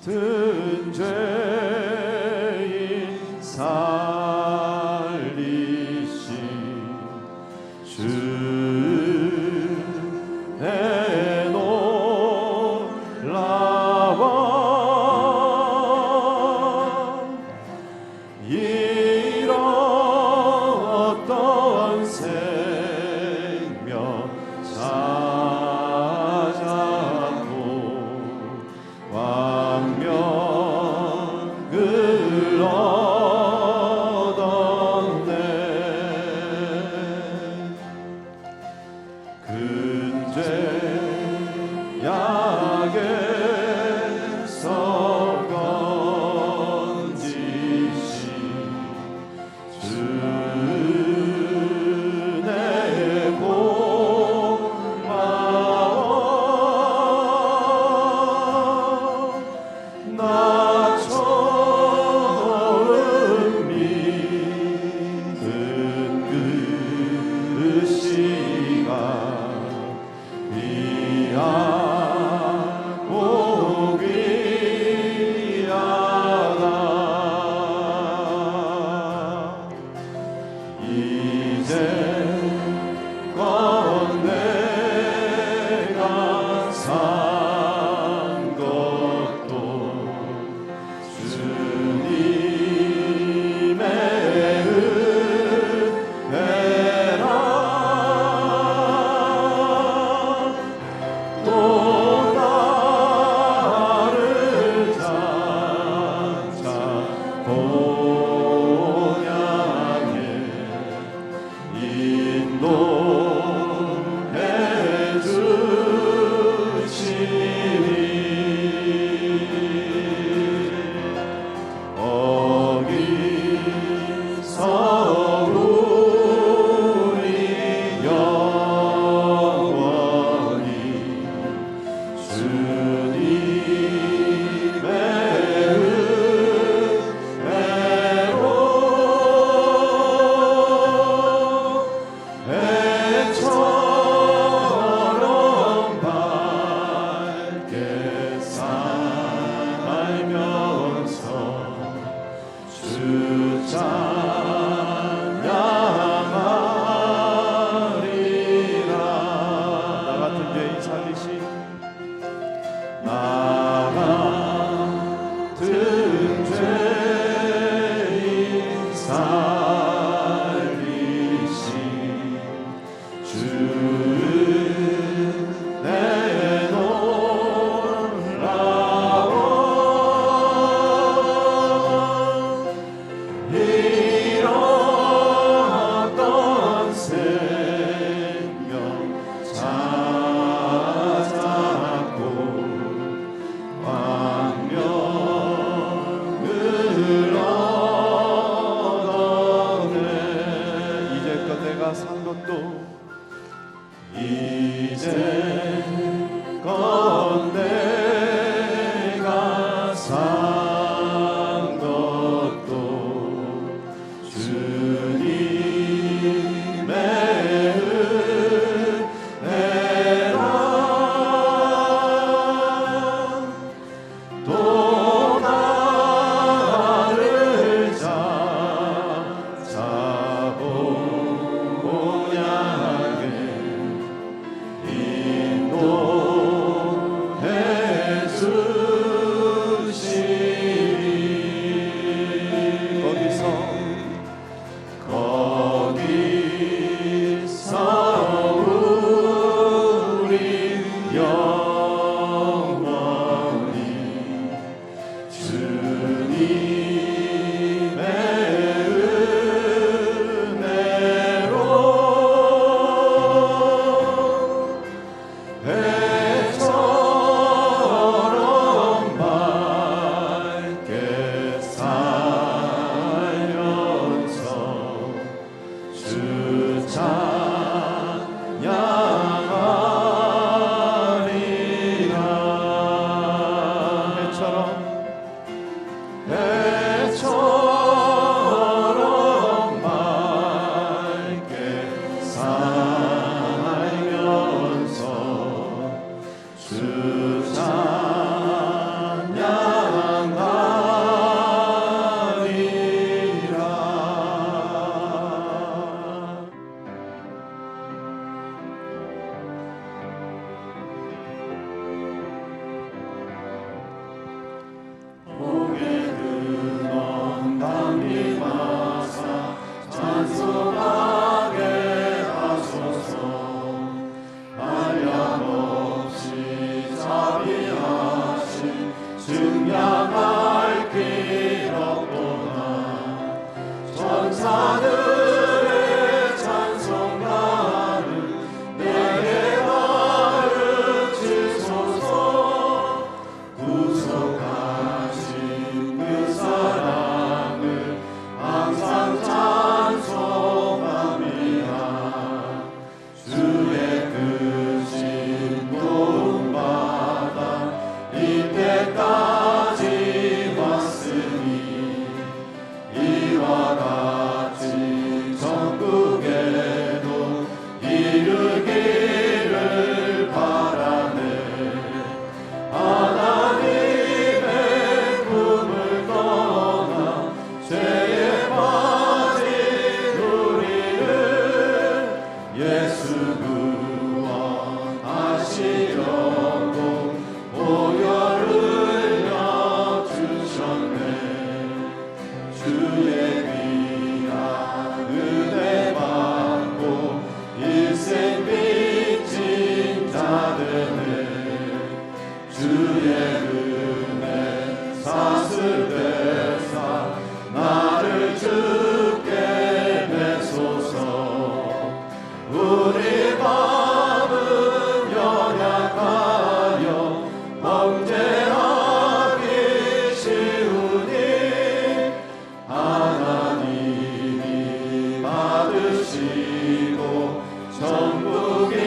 든 죄인 살리신 주 내 놀라워 잃었던 생명 찾았고 왕명을 얻었네. 근죄 약에서 건지신 주 내 고마워 나 처음 믿은 그 시간 귀하고 귀하다. 이제껏 내가 산 것도 주님의 은혜라. 또 나를 장차 본향에 인도해 주시니 거기서 우리 영원히 주님의 은혜로 해처럼 밝게 살면서 주 찬양하리라. 나 같은 죄인 살리신 나 같은 죄인 살리신 주 내 놀라워 잃었던 생명 찾았고 왕명을 얻었네. 이제껏 내가 산 것도 이제껏 내가 산 것도 주님의 은혜라. 또 나를 장차 본향에 구원하시려고 보혈 흘려 주셨네. 주의 귀한 은혜 받고 일생 빚진 자들은 주의 은혜 사슬대사 나를 주께 내소서. 우리 마음은 연약하여 범죄하기 쉬우니 하나님이 받으시고 천국인을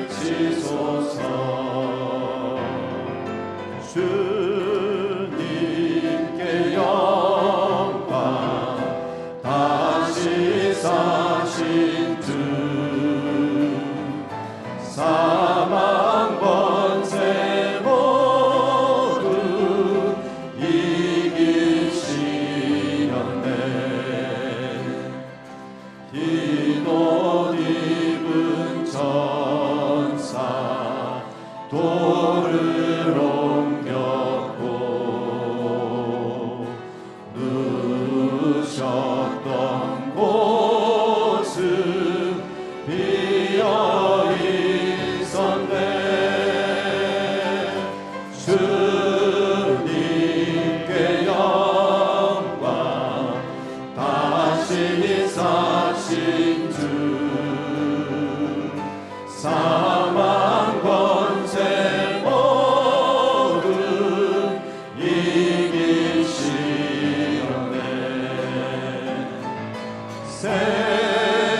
치소서. 주님께 영광 다시 사신 주 사망 권세 모두 이기시렸네. 흰옷 입은 천사 돌을 옮겼고 누우셨던 곳은 비어 있었네. 주님께 영광 다시 사신 주 사망 권세 모두 이기시었네. 생명의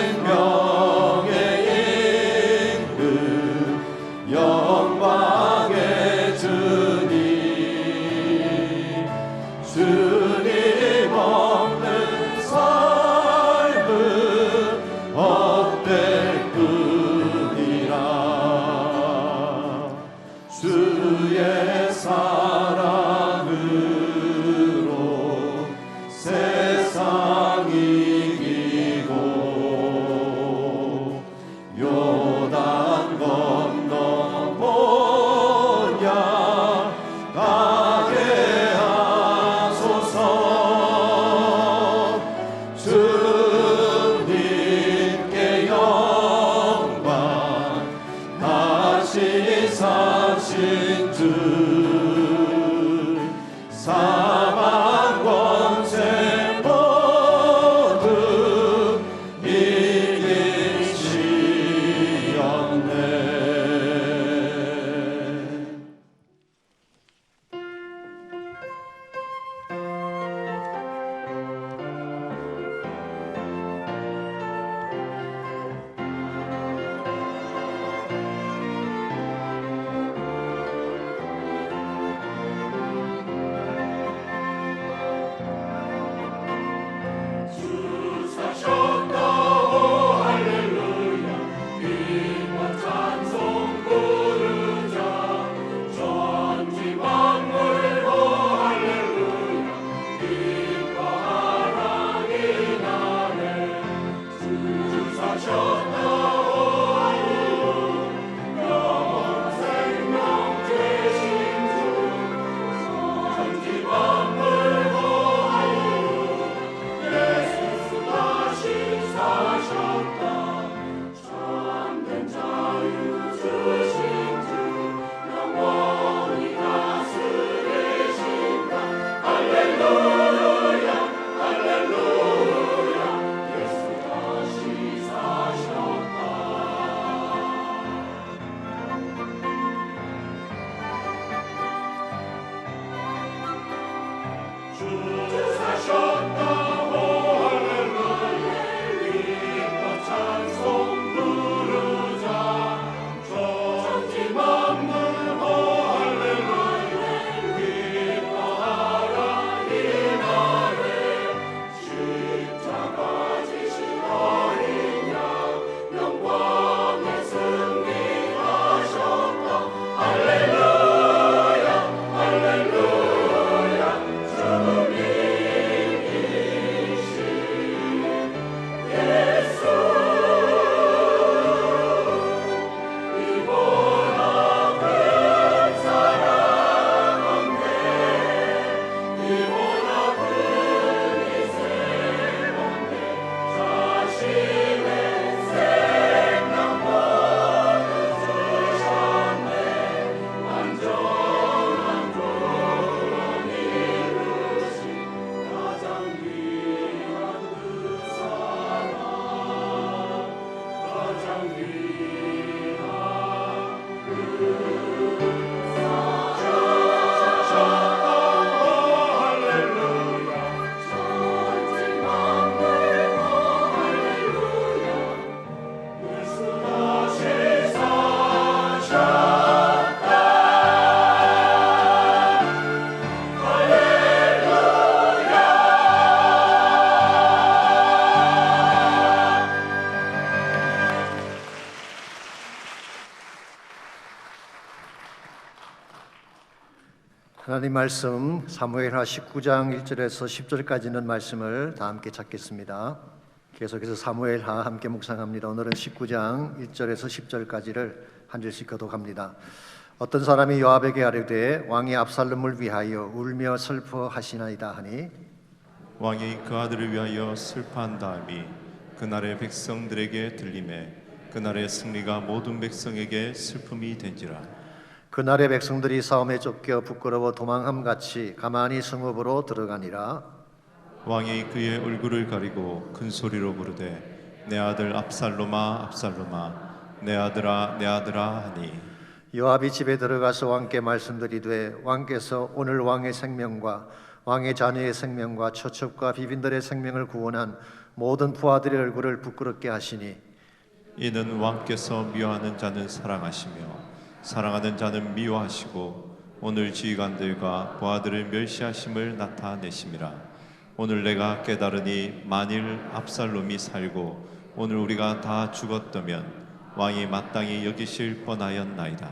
하나님 말씀 사무엘하 19장 1절에서 10절까지 있는 말씀을 다 함께 찾겠습니다. 계속해서 사무엘하 함께 묵상합니다. 오늘은 19장 1절에서 10절까지를 한 절씩 교독합니다. 어떤 사람이 요압에게 아뢰되 왕이 압살롬을 위하여 울며 슬퍼하시나이다 하니 왕이 그 아들을 위하여 슬퍼한 다음이 그날의 백성들에게 들리매 그날의 승리가 모든 백성에게 슬픔이 된지라. 그날의 백성들이 싸움에 쫓겨 부끄러워 도망함같이 가만히 성읍으로 들어가니라. 왕이 그의 얼굴을 가리고 큰 소리로 부르되 내 아들 압살롬아 압살롬아 내 아들아 내 아들아 하니 요압이 집에 들어가서 왕께 말씀드리되 왕께서 오늘 왕의 생명과 왕의 자녀의 생명과 처첩과 비빈들의 생명을 구원한 모든 부하들의 얼굴을 부끄럽게 하시니 이는 왕께서 미워하는 자는 사랑하시며 사랑하는 자는 미워하시고 오늘 지휘관들과 부하들을 멸시하심을 나타내심이라. 오늘 내가 깨달으니 만일 압살롬이 살고 오늘 우리가 다 죽었다면 왕이 마땅히 여기실 뻔하였나이다.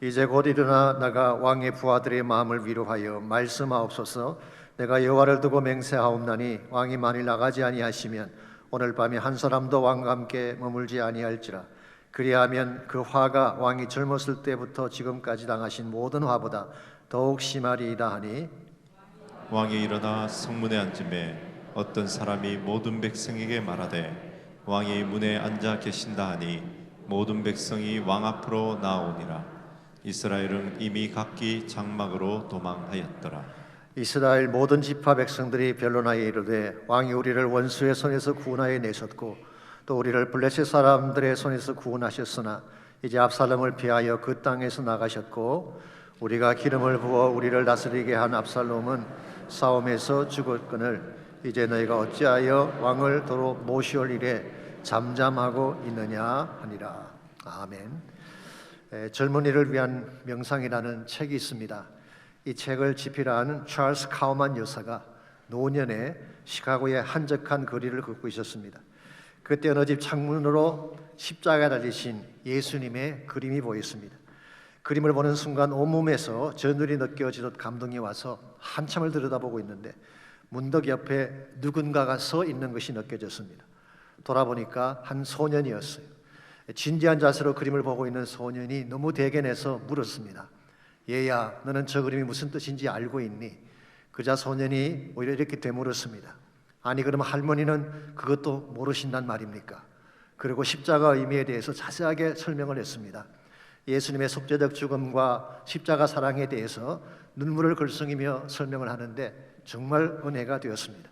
이제 곧 일어나 나가 왕의 부하들의 마음을 위로하여 말씀하옵소서. 내가 여호와를 두고 맹세하옵나니 왕이 만일 나가지 아니하시면 오늘 밤에 한 사람도 왕과 함께 머물지 아니할지라. 그리하면 그 화가 왕이 젊었을 때부터 지금까지 당하신 모든 화보다 더욱 심하리이다 하니 왕이 일어나 성문에 앉음에 어떤 사람이 모든 백성에게 말하되 왕이 문에 앉아 계신다 하니 모든 백성이 왕 앞으로 나오니라. 이스라엘은 이미 각기 장막으로 도망하였더라. 이스라엘 모든 지파 백성들이 변론하여 이르되 왕이 우리를 원수의 손에서 구원하여 내셨고 또 우리를 블레셋 사람들의 손에서 구원하셨으나 이제 압살롬을 피하여 그 땅에서 나가셨고 우리가 기름을 부어 우리를 다스리게 한 압살롬은 싸움에서 죽었거늘 이제 너희가 어찌하여 왕을 도로 모시올 일에 잠잠하고 있느냐 하니라. 아멘. 젊은이를 위한 명상이라는 책이 있습니다. 이 책을 집필한 찰스 카우만 여사가 노년에 시카고의 한적한 거리를 걷고 있었습니다. 그때 어느 집 창문으로 십자가에 달리신 예수님의 그림이 보였습니다. 그림을 보는 순간 온몸에서 전율이 느껴지듯 감동이 와서 한참을 들여다보고 있는데 문득 옆에 누군가가 서 있는 것이 느껴졌습니다. 돌아보니까 한 소년이었어요. 진지한 자세로 그림을 보고 있는 소년이 너무 대견해서 물었습니다. 얘야, 너는 저 그림이 무슨 뜻인지 알고 있니? 그자 소년이 오히려 이렇게 되물었습니다. 아니 그럼 할머니는 그것도 모르신단 말입니까? 그리고 십자가 의미에 대해서 자세하게 설명을 했습니다. 예수님의 속죄적 죽음과 십자가 사랑에 대해서 눈물을 글썽이며 설명을 하는데 정말 은혜가 되었습니다.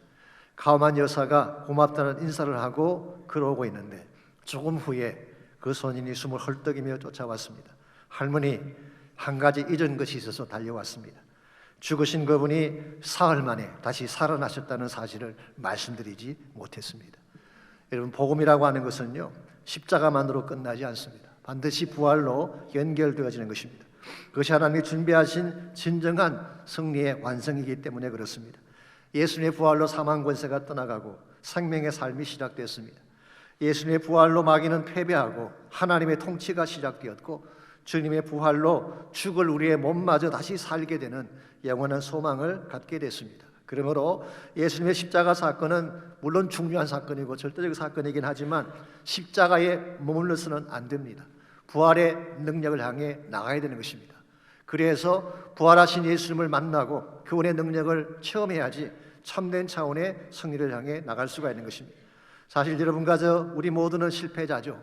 카우만 여사가 고맙다는 인사를 하고 걸어오고 있는데 조금 후에 그 소년이 숨을 헐떡이며 쫓아왔습니다. 할머니, 한 가지 잊은 것이 있어서 달려왔습니다. 죽으신 그분이 사흘 만에 다시 살아나셨다는 사실을 말씀드리지 못했습니다. 여러분, 복음이라고 하는 것은요, 십자가만으로 끝나지 않습니다. 반드시 부활로 연결되어지는 것입니다. 그것이 하나님이 준비하신 진정한 승리의 완성이기 때문에 그렇습니다. 예수님의 부활로 사망 권세가 떠나가고 생명의 삶이 시작됐습니다. 예수님의 부활로 마귀는 패배하고 하나님의 통치가 시작되었고 주님의 부활로 죽을 우리의 몸마저 다시 살게 되는 영원한 소망을 갖게 됐습니다. 그러므로 예수님의 십자가 사건은 물론 중요한 사건이고 절대적 사건이긴 하지만 십자가에 머물러서는 안 됩니다. 부활의 능력을 향해 나가야 되는 것입니다. 그래서 부활하신 예수님을 만나고 그분의 능력을 체험해야지 참된 차원의 승리를 향해 나갈 수가 있는 것입니다. 사실 여러분과 우리 모두는 실패자죠.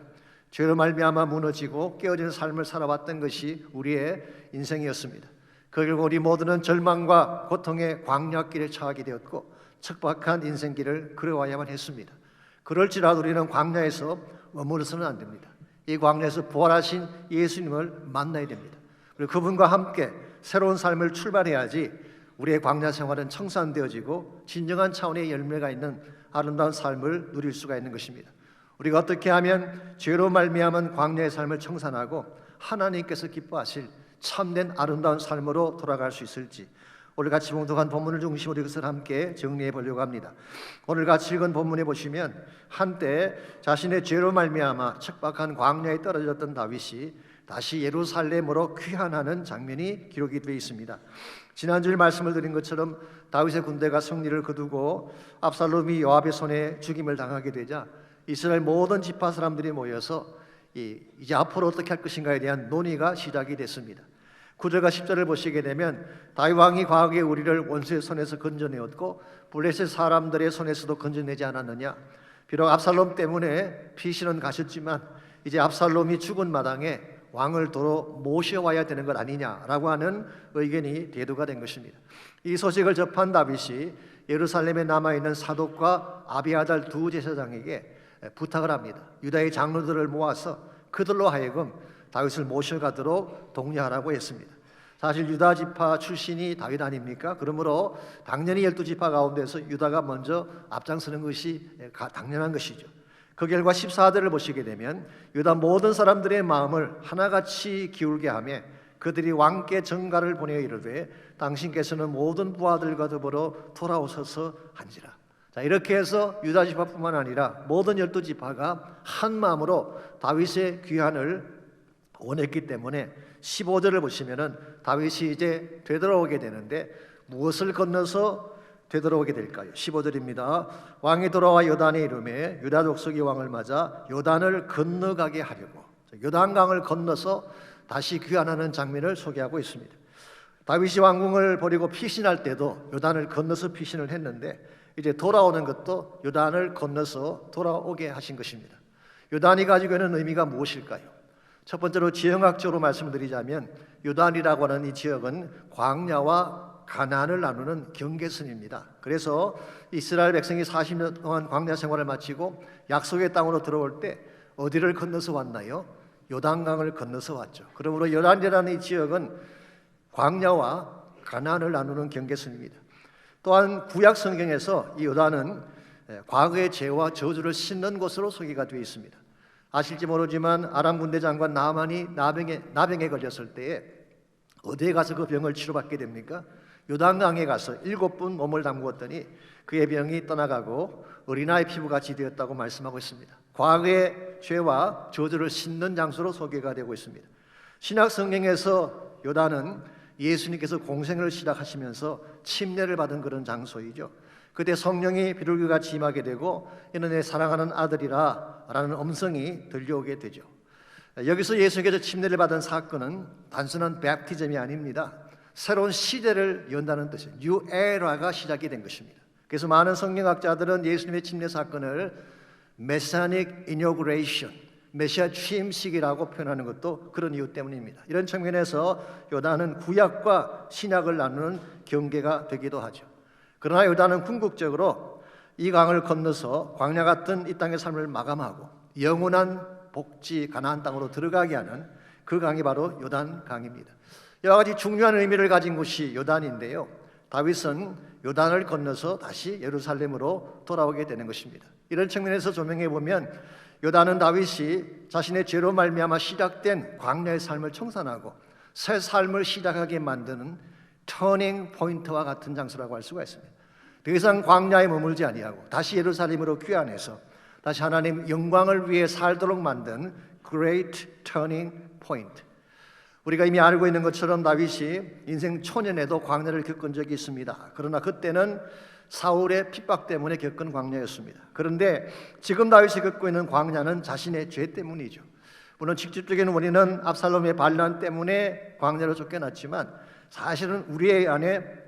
죄로 말미암아 무너지고 깨어진 삶을 살아왔던 것이 우리의 인생이었습니다. 결국 우리 모두는 절망과 고통의 광야길에 처하게 되었고 척박한 인생길을 걸어와야만 했습니다. 그럴지라도 우리는 광야에서 머무르서는 안 됩니다. 이 광야에서 부활하신 예수님을 만나야 됩니다. 그리고 그분과 함께 새로운 삶을 출발해야지 우리의 광야 생활은 청산되어지고 진정한 차원의 열매가 있는 아름다운 삶을 누릴 수가 있는 것입니다. 우리가 어떻게 하면 죄로 말미암은 광야의 삶을 청산하고 하나님께서 기뻐하실 참된 아름다운 삶으로 돌아갈 수 있을지 오늘 같이 봉독한 본문을 중심으로 이것을 함께 정리해 보려고 합니다. 오늘 같이 읽은 본문에 보시면 한때 자신의 죄로 말미암아 척박한 광야에 떨어졌던 다윗이 다시 예루살렘으로 귀환하는 장면이 기록이 되어 있습니다. 지난주에 말씀을 드린 것처럼 다윗의 군대가 승리를 거두고 압살롬이 요압의 손에 죽임을 당하게 되자 이스라엘 모든 지파 사람들이 모여서 이제 앞으로 어떻게 할 것인가에 대한 논의가 시작이 됐습니다. 9절과 10절을 보시게 되면 다윗 왕이 과거에 우리를 원수의 손에서 건져내었고 블레셋 사람들의 손에서도 건져내지 않았느냐. 비록 압살롬 때문에 피신은 가셨지만 이제 압살롬이 죽은 마당에 왕을 도로 모셔와야 되는 것 아니냐라고 하는 의견이 대두가 된 것입니다. 이 소식을 접한 다윗이 예루살렘에 남아있는 사독과 아비아달 두 제사장에게 부탁을 합니다. 유다의 장로들을 모아서 그들로 하여금 다윗을 모셔가도록 독려하라고 했습니다. 사실 유다 지파 출신이 다윗 아닙니까? 그러므로 당연히 12지파 가운데서 유다가 먼저 앞장서는 것이 당연한 것이죠. 그 결과 14절을 보시게 되면 유다 모든 사람들의 마음을 하나같이 기울게 하며 그들이 왕께 전가를 보내어 이르되 당신께서는 모든 부하들과 더불어 돌아오셔서 한지라. 자, 이렇게 해서 유다 지파뿐만 아니라 모든 12지파가 한 마음으로 다윗의 귀환을 원했기 때문에 15절을 보시면은 다윗이 이제 되돌아오게 되는데 무엇을 건너서 되돌아오게 될까요? 15절입니다. 왕이 돌아와 요단에 이르매 유다 족속이 왕을 맞아 요단을 건너가게 하려고 요단강을 건너서 다시 귀환하는 장면을 소개하고 있습니다. 다윗이 왕궁을 버리고 피신할 때도 요단을 건너서 피신을 했는데 이제 돌아오는 것도 요단을 건너서 돌아오게 하신 것입니다. 요단이 가지고 있는 의미가 무엇일까요? 첫 번째로 지형학적으로 말씀드리자면 요단이라고 하는 이 지역은 광야와 가나안을 나누는 경계선입니다. 그래서 이스라엘 백성이 40년 동안 광야 생활을 마치고 약속의 땅으로 들어올 때 어디를 건너서 왔나요? 요단강을 건너서 왔죠. 그러므로 요단이라는 이 지역은 광야와 가나안을 나누는 경계선입니다. 또한 구약 성경에서 이 요단은 과거의 죄와 저주를 씻는 곳으로 소개가 되어 있습니다. 아실지 모르지만 아람 군대 장관 나만이 나병에 걸렸을 때에 어디에 가서 그 병을 치료받게 됩니까? 요단강에 가서 7번 몸을 담그었더니 그의 병이 떠나가고 어린아이 피부같이 되었다고 말씀하고 있습니다. 과거의 죄와 저주를 씻는 장소로 소개가 되고 있습니다. 신약 성경에서 요단은 예수님께서 공생을 시작하시면서 침례를 받은 그런 장소이죠. 그때 성령이 비둘기같이 임하게 되고 이는 내 사랑하는 아들이라 라는 음성이 들려오게 되죠. 여기서 예수님께서 침례를 받은 사건은 단순한 베프티즘이 아닙니다. 새로운 시대를 연다는 뜻이에요. New Era가 시작이 된 것입니다. 그래서 많은 성경학자들은 예수님의 침례 사건을 Messianic Inauguration, 메시아 취임식이라고 표현하는 것도 그런 이유 때문입니다. 이런 측면에서 요단은 구약과 신약을 나누는 경계가 되기도 하죠. 그러나 요단은 궁극적으로 이 강을 건너서 광야 같은 이 땅의 삶을 마감하고 영원한 복지 가나안 땅으로 들어가게 하는 그 강이 바로 요단 강입니다. 여러 가지 중요한 의미를 가진 곳이 요단인데요. 다윗은 요단을 건너서 다시 예루살렘으로 돌아오게 되는 것입니다. 이런 측면에서 조명해 보면 요단은 다윗이 자신의 죄로 말미암아 시작된 광야의 삶을 청산하고 새 삶을 시작하게 만드는 터닝 포인트와 같은 장소라고 할 수가 있습니다. 더 이상 광야에 머물지 아니하고 다시 예루살렘으로 귀환해서 다시 하나님 영광을 위해 살도록 만든 Great Turning Point. 우리가 이미 알고 있는 것처럼 다윗이 인생 초년에도 광야를 겪은 적이 있습니다. 그러나 그때는 사울의 핍박 때문에 겪은 광야였습니다. 그런데 지금 다윗이 겪고 있는 광야는 자신의 죄 때문이죠. 물론 직접적인 원인은 압살롬의 반란 때문에 광야로 쫓겨났지만 사실은 우리의 안에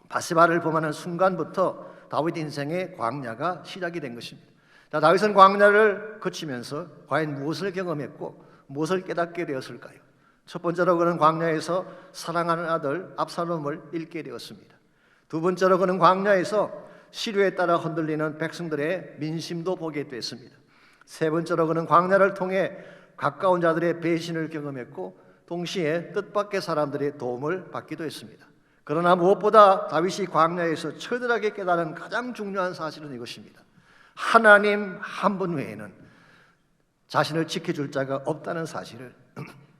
바세바를 범하는 순간부터 다윗 인생의 광야가 시작이 된 것입니다. 자, 다윗은 광야를 거치면서 과연 무엇을 경험했고 무엇을 깨닫게 되었을까요? 첫 번째로 그는 광야에서 사랑하는 아들 압살롬을 잃게 되었습니다. 두 번째로 그는 광야에서 시류에 따라 흔들리는 백성들의 민심도 보게 됐습니다. 세 번째로 그는 광야를 통해 가까운 자들의 배신을 경험했고 동시에 뜻밖의 사람들의 도움을 받기도 했습니다. 그러나 무엇보다 다윗이 광야에서 처절하게 깨달은 가장 중요한 사실은 이것입니다. 하나님 한 분 외에는 자신을 지켜줄 자가 없다는 사실을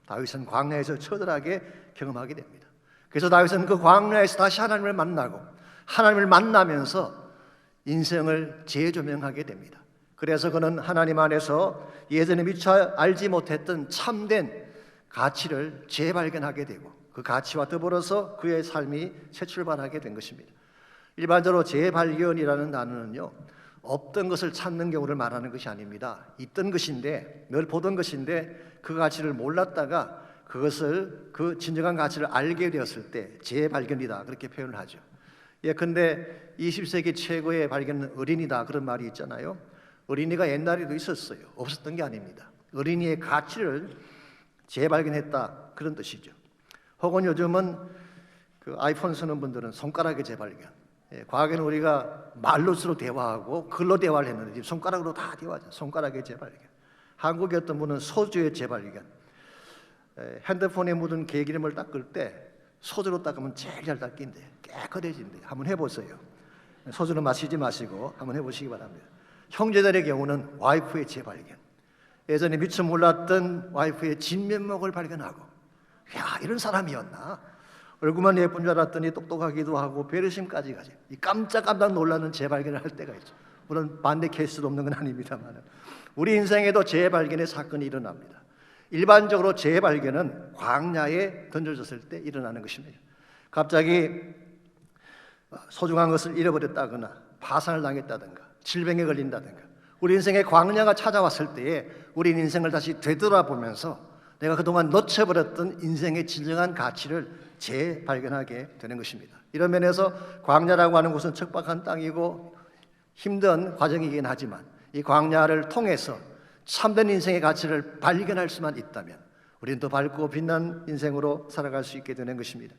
다윗은 광야에서 처절하게 경험하게 됩니다. 그래서 다윗은 그 광야에서 다시 하나님을 만나고 하나님을 만나면서 인생을 재조명하게 됩니다. 그래서 그는 하나님 안에서 예전에 미처 알지 못했던 참된 가치를 재발견하게 되고 그 가치와 더불어서 그의 삶이 새 출발하게 된 것입니다. 일반적으로 재발견이라는 단어는요, 없던 것을 찾는 경우를 말하는 것이 아닙니다. 있던 것인데, 늘 보던 것인데 그 가치를 몰랐다가 그것을 그 진정한 가치를 알게 되었을 때 재발견이다, 그렇게 표현을 하죠. 예컨대 20세기 최고의 발견은 어린이다, 그런 말이 있잖아요. 어린이가 옛날에도 있었어요. 없었던 게 아닙니다. 어린이의 가치를 재발견했다, 그런 뜻이죠. 혹은 요즘은 그 아이폰 쓰는 분들은 손가락의 재발견. 과거에는 우리가 말로 서로 대화하고 글로 대화를 했는데 지금 손가락으로 다 대화하죠. 손가락의 재발견. 한국의 어떤 분은 소주의 재발견. 핸드폰에 묻은 개기름을 닦을 때 소주로 닦으면 제일 잘 닦인대. 깨끗해진대. 한번 해보세요. 소주는 마시지 마시고 한번 해보시기 바랍니다. 형제들의 경우는 와이프의 재발견. 예전에 미처 몰랐던 와이프의 진면목을 발견하고, 야, 이런 사람이었나? 얼굴만 예쁜 줄 알았더니 똑똑하기도 하고 배려심까지 가지. 이 깜짝깜짝 놀라는 재발견을 할 때가 있죠. 물론 반대 케이스도 없는 건 아닙니다만 우리 인생에도 재발견의 사건이 일어납니다. 일반적으로 재발견은 광야에 던져졌을 때 일어나는 것입니다. 갑자기 소중한 것을 잃어버렸다거나 파산을 당했다든가 질병에 걸린다든가 우리 인생에 광야가 찾아왔을 때에 우리 인생을 다시 되돌아보면서 내가 그동안 놓쳐버렸던 인생의 진정한 가치를 재발견하게 되는 것입니다. 이런 면에서 광야라고 하는 곳은 척박한 땅이고 힘든 과정이긴 하지만 이 광야를 통해서 참된 인생의 가치를 발견할 수만 있다면 우리는 더 밝고 빛난 인생으로 살아갈 수 있게 되는 것입니다.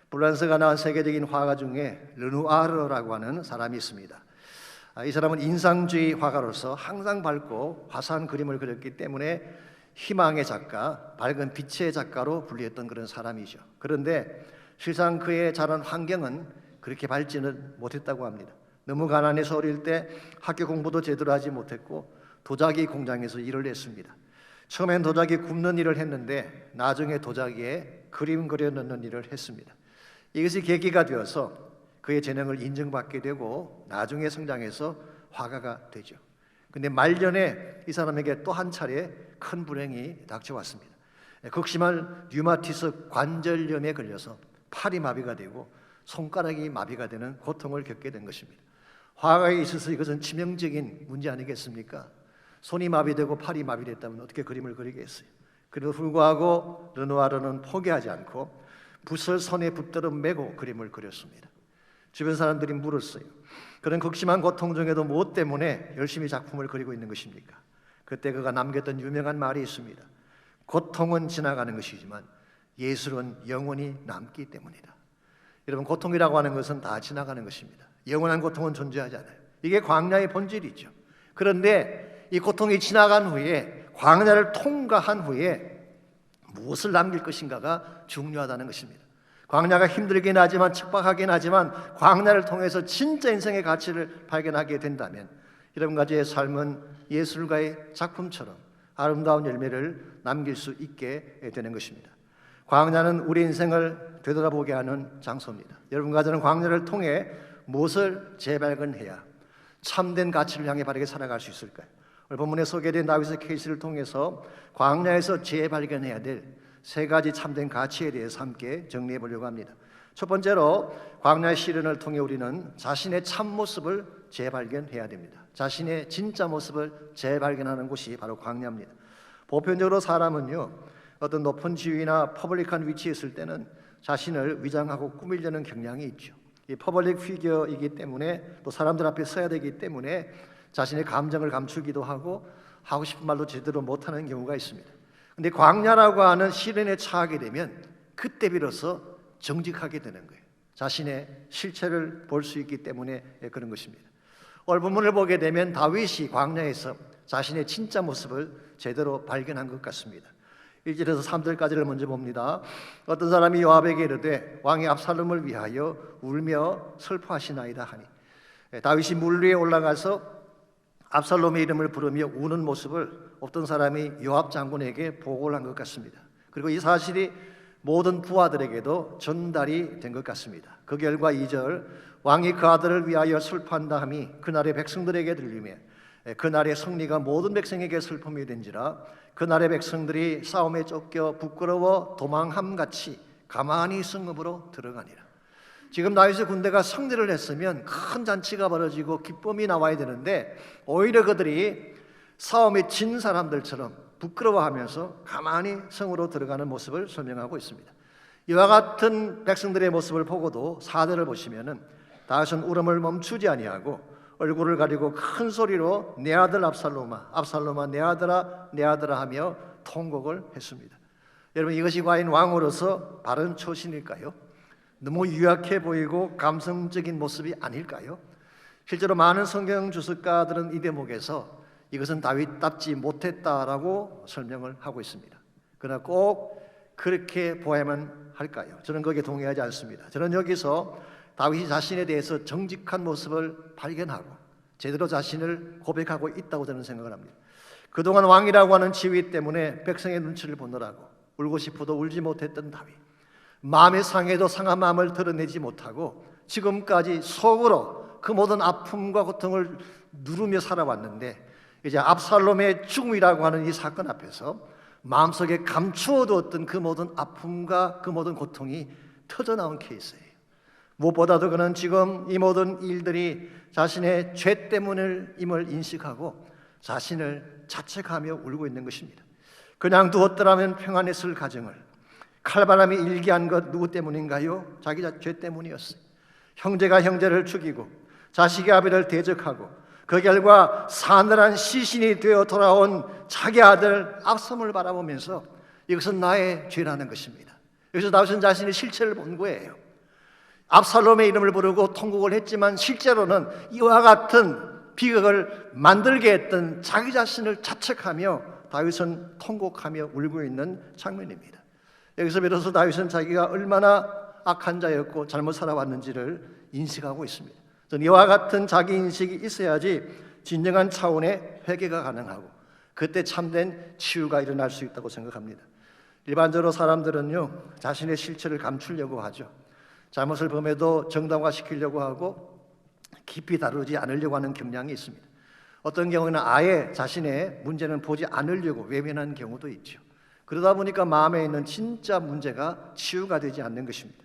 프랑스가 나온 세계적인 화가 중에 르누아르라고 하는 사람이 있습니다. 이 사람은 인상주의 화가로서 항상 밝고 화사한 그림을 그렸기 때문에 희망의 작가, 밝은 빛의 작가로 불리었던 그런 사람이죠. 그런데 실상 그의 자란 환경은 그렇게 밝지는 못했다고 합니다. 너무 가난해서 어릴 때 학교 공부도 제대로 하지 못했고 도자기 공장에서 일을 했습니다. 처음엔 도자기 굽는 일을 했는데 나중에 도자기에 그림 그려 넣는 일을 했습니다. 이것이 계기가 되어서 그의 재능을 인정받게 되고 나중에 성장해서 화가가 되죠. 근데 말년에 이 사람에게 또 한 차례 큰 불행이 닥쳐왔습니다. 극심한 류마티스 관절염에 걸려서 팔이 마비가 되고 손가락이 마비가 되는 고통을 겪게 된 것입니다. 화가에 있어서 이것은 치명적인 문제 아니겠습니까? 손이 마비되고 팔이 마비됐다면 어떻게 그림을 그리겠어요? 그래도 불구하고 르누아르는 포기하지 않고 붓을 손에 붙들어 메고 그림을 그렸습니다. 주변 사람들이 물었어요. 그런 극심한 고통 중에도 무엇 때문에 열심히 작품을 그리고 있는 것입니까? 그때 그가 남겼던 유명한 말이 있습니다. 고통은 지나가는 것이지만 예술은 영원히 남기 때문이다. 여러분, 고통이라고 하는 것은 다 지나가는 것입니다. 영원한 고통은 존재하지 않아요. 이게 광야의 본질이죠. 그런데 이 고통이 지나간 후에 광야를 통과한 후에 무엇을 남길 것인가가 중요하다는 것입니다. 광야가 힘들긴 하지만 척박하긴 하지만 광야를 통해서 진짜 인생의 가치를 발견하게 된다면 이런 가지의 삶은 예술가의 작품처럼 아름다운 열매를 남길 수 있게 되는 것입니다. 광야는 우리 인생을 되돌아보게 하는 장소입니다. 여러분과 저는 광야를 통해 무엇을 재발견해야 참된 가치를 향해 바르게 살아갈 수 있을까요? 오늘 본문에 소개된 다윗의 케이스를 통해서 광야에서 재발견해야 될 세 가지 참된 가치에 대해서 함께 정리해 보려고 합니다. 첫 번째로 광야의 시련을 통해 우리는 자신의 참모습을 재발견해야 됩니다. 자신의 진짜 모습을 재발견하는 곳이 바로 광야입니다. 보편적으로 사람은요, 어떤 높은 지위나 퍼블릭한 위치에 있을 때는 자신을 위장하고 꾸미려는 경향이 있죠. 이 퍼블릭 피겨이기 때문에 또 사람들 앞에 서야 되기 때문에 자신의 감정을 감추기도 하고 하고 싶은 말도 제대로 못하는 경우가 있습니다. 근데 광야라고 하는 시련에 처하게 되면 그때 비로소 정직하게 되는 거예요. 자신의 실체를 볼 수 있기 때문에 그런 것입니다. 오늘 본문을 보게 되면 다윗이 광야에서 자신의 진짜 모습을 제대로 발견한 것 같습니다. 1절에서 3절까지를 먼저 봅니다. 어떤 사람이 요압에게 이르되 왕이 압살롬을 위하여 울며 슬퍼하시나이다 하니, 다윗이 물 위에 올라가서 압살롬의 이름을 부르며 우는 모습을 어떤 사람이 요압 장군에게 보고를 한 것 같습니다. 그리고 이 사실이 모든 부하들에게도 전달이 된 것 같습니다. 그 결과 2절, 왕이 그 아들을 위하여 슬퍼한다 함이 그날의 백성들에게 들리며 그날의 승리가 모든 백성에게 슬픔이 된지라. 그날의 백성들이 싸움에 쫓겨 부끄러워 도망함같이 가만히 성읍으로 들어가니라. 지금 다윗의 군대가 승리를 했으면 큰 잔치가 벌어지고 기쁨이 나와야 되는데, 오히려 그들이 싸움에 진 사람들처럼 부끄러워하면서 가만히 성으로 들어가는 모습을 설명하고 있습니다. 이와 같은 백성들의 모습을 보고도 4절을 보시면은 다윗은 울음을 멈추지 아니하고 얼굴을 가리고 큰 소리로 내 아들 압살롬아, 압살롬아, 내 아들아, 내 아들아 하며 통곡을 했습니다. 여러분, 이것이 과연 왕으로서 바른 처신일까요? 너무 유약해 보이고 감성적인 모습이 아닐까요? 실제로 많은 성경 주석가들은 이 대목에서 이것은 다윗답지 못했다라고 설명을 하고 있습니다. 그러나 꼭 그렇게 보아야만 할까요? 저는 거기에 동의하지 않습니다. 저는 여기서 다윗이 자신에 대해서 정직한 모습을 발견하고 제대로 자신을 고백하고 있다고 저는 생각을 합니다. 그동안 왕이라고 하는 지위 때문에 백성의 눈치를 보느라고 울고 싶어도 울지 못했던 다윗, 마음의 상해도 상한 마음을 드러내지 못하고 지금까지 속으로 그 모든 아픔과 고통을 누르며 살아왔는데, 이제 압살롬의 죽음이라고 하는 이 사건 앞에서 마음속에 감추어두었던 그 모든 아픔과 그 모든 고통이 터져나온 케이스예요. 무엇보다도 그는 지금 이 모든 일들이 자신의 죄 때문임을 인식하고 자신을 자책하며 울고 있는 것입니다. 그냥 두었더라면 평안했을 가정을 칼바람이 일게 한 것 누구 때문인가요? 자기 죄 때문이었어요. 형제가 형제를 죽이고 자식이 아비를 대적하고 그 결과 사늘한 시신이 되어 돌아온 자기 아들 압살롬을 바라보면서 이것은 나의 죄라는 것입니다. 여기서 다윗은 자신의 실체를 본 거예요. 압살롬의 이름을 부르고 통곡을 했지만 실제로는 이와 같은 비극을 만들게 했던 자기 자신을 자책하며 다윗은 통곡하며 울고 있는 장면입니다. 여기서 비로소 다윗은 자기가 얼마나 악한 자였고 잘못 살아왔는지를 인식하고 있습니다. 저는 이와 같은 자기 인식이 있어야지 진정한 차원의 회개가 가능하고 그때 참된 치유가 일어날 수 있다고 생각합니다. 일반적으로 사람들은요, 자신의 실체를 감추려고 하죠. 잘못을 범해도 정당화시키려고 하고 깊이 다루지 않으려고 하는 경향이 있습니다. 어떤 경우에는 아예 자신의 문제는 보지 않으려고 외면하는 경우도 있죠. 그러다 보니까 마음에 있는 진짜 문제가 치유가 되지 않는 것입니다.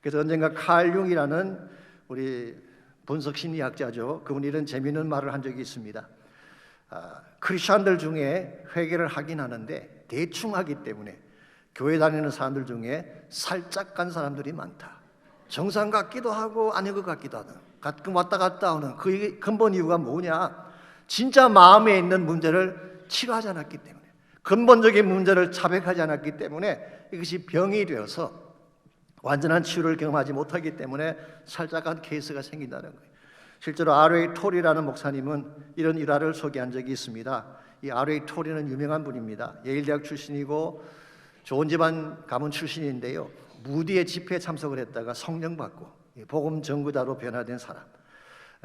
그래서 언젠가 칼 융이라는 우리 분석 심리학자죠. 그분이 이런 재미있는 말을 한 적이 있습니다. 크리스천들 중에 회개를 하긴 하는데 대충 하기 때문에 교회 다니는 사람들 중에 살짝 간 사람들이 많다. 정상 같기도 하고 아닌 것 같기도 하다. 가끔 왔다 갔다 하는 그 근본 이유가 뭐냐? 진짜 마음에 있는 문제를 치료하지 않았기 때문에, 근본적인 문제를 자백하지 않았기 때문에 이것이 병이 되어서 완전한 치유를 경험하지 못하기 때문에 살짝한 케이스가 생긴다는 거예요. 실제로 R.A. 톨이라는 목사님은 이런 일화를 소개한 적이 있습니다. 이 R.A. 톨이는 유명한 분입니다. 예일대학 출신이고 좋은 집안 가문 출신인데요. 무디의 집회에 참석을 했다가 성령 받고 복음 전구자로 변화된 사람.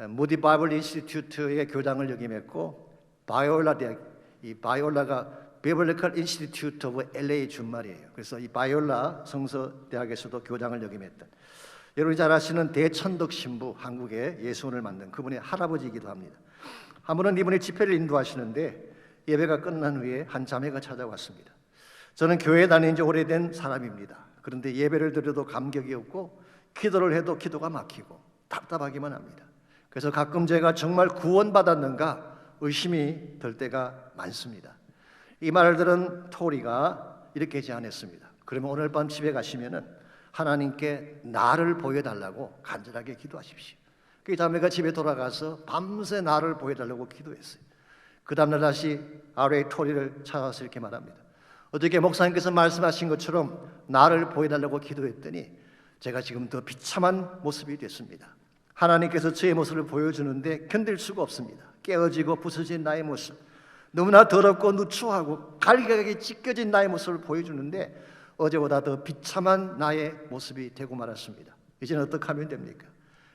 무디 바이블 인스티튜트의 교장을 역임했고 바이올라 대학, 이 바이올라가 비블리컬 인스티튜트 오브 LA 준말이에요. 그래서 이 바이올라 성서 대학에서도 교장을 역임했던, 여러분이 잘 아시는 대천덕 신부, 한국의 예수원을 만든 그분의 할아버지이기도 합니다. 한 번은 이분이 집회를 인도하시는데 예배가 끝난 후에 한 자매가 찾아왔습니다. 저는 교회에 다닌 지 오래된 사람입니다. 그런데 예배를 드려도 감격이 없고 기도를 해도 기도가 막히고 답답하기만 합니다. 그래서 가끔 제가 정말 구원받았는가 의심이 들 때가 많습니다. 이 말을 들은 토리가 이렇게 제안했습니다. 그러면 오늘 밤 집에 가시면은 하나님께 나를 보여달라고 간절하게 기도하십시오. 그 자매가 집에 돌아가서 밤새 나를 보여달라고 기도했어요. 그 다음날 다시 R.A. 토리를 찾아서 이렇게 말합니다. 어떻게 목사님께서 말씀하신 것처럼 나를 보여달라고 기도했더니 제가 지금 더 비참한 모습이 됐습니다. 하나님께서 저의 모습을 보여주는데 견딜 수가 없습니다. 깨어지고 부서진 나의 모습, 너무나 더럽고 누추하고 갈기갈기 찢겨진 나의 모습을 보여주는데 어제보다 더 비참한 나의 모습이 되고 말았습니다. 이제는 어떻게 하면 됩니까?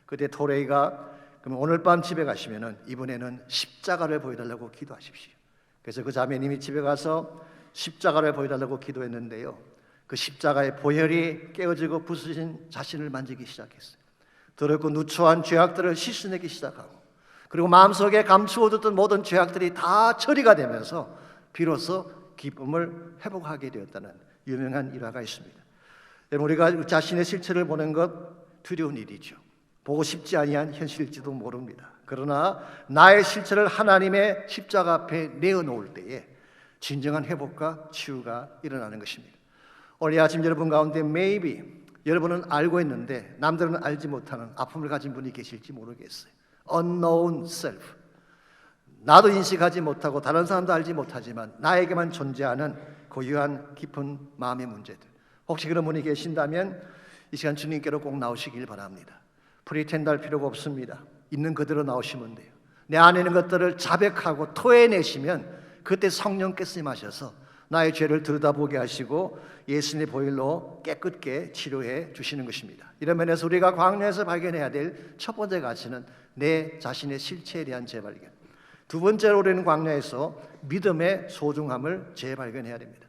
그때 토레이가 그럼 오늘 밤 집에 가시면은 이번에는 십자가를 보여달라고 기도하십시오. 그래서 그 자매님이 집에 가서 십자가를 보여달라고 기도했는데요, 그 십자가의 보혈이 깨어지고 부서진 자신을 만지기 시작했어요. 더럽고 누추한 죄악들을 씻어내기 시작하고, 그리고 마음속에 감추어뒀던 모든 죄악들이 다 처리가 되면서 비로소 기쁨을 회복하게 되었다는 유명한 일화가 있습니다. 여러분, 우리가 자신의 실체를 보는 것 두려운 일이죠. 보고 싶지 아니한 현실일지도 모릅니다. 그러나 나의 실체를 하나님의 십자가 앞에 내어놓을 때에 진정한 회복과 치유가 일어나는 것입니다. 오늘 아침 여러분 가운데 maybe 여러분은 알고 있는데 남들은 알지 못하는 아픔을 가진 분이 계실지 모르겠어요. unknown self, 나도 인식하지 못하고 다른 사람도 알지 못하지만 나에게만 존재하는 고유한 깊은 마음의 문제들, 혹시 그런 분이 계신다면 이 시간 주님께로 꼭 나오시길 바랍니다. 프리텐드할 필요가 없습니다. 있는 그대로 나오시면 돼요. 내 안에 있는 것들을 자백하고 토해내시면 그때 성령께서 임하셔서 나의 죄를 들여다보게 하시고 예수님의 보혈로 깨끗게 치료해 주시는 것입니다. 이런 면에서 우리가 광야에서 발견해야 될 첫 번째 가치는 내 자신의 실체에 대한 재발견. 두 번째로 우리는 광야에서 믿음의 소중함을 재발견해야 됩니다.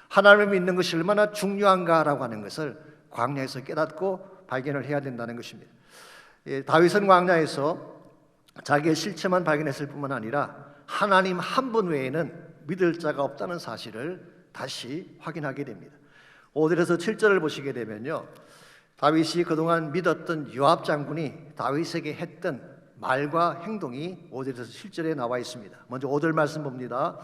하나님을 믿는 것이 얼마나 중요한가라고 하는 것을 광야에서 깨닫고 발견을 해야 된다는 것입니다. 다윗은 광야에서 자기의 실체만 발견했을 뿐만 아니라 하나님 한 분 외에는 믿을 자가 없다는 사실을 다시 확인하게 됩니다. 5절에서 7절을 보시게 되면요, 다윗이 그동안 믿었던 요압 장군이 다윗에게 했던 말과 행동이 5절에서 7절에 나와 있습니다. 먼저 5절 말씀 봅니다.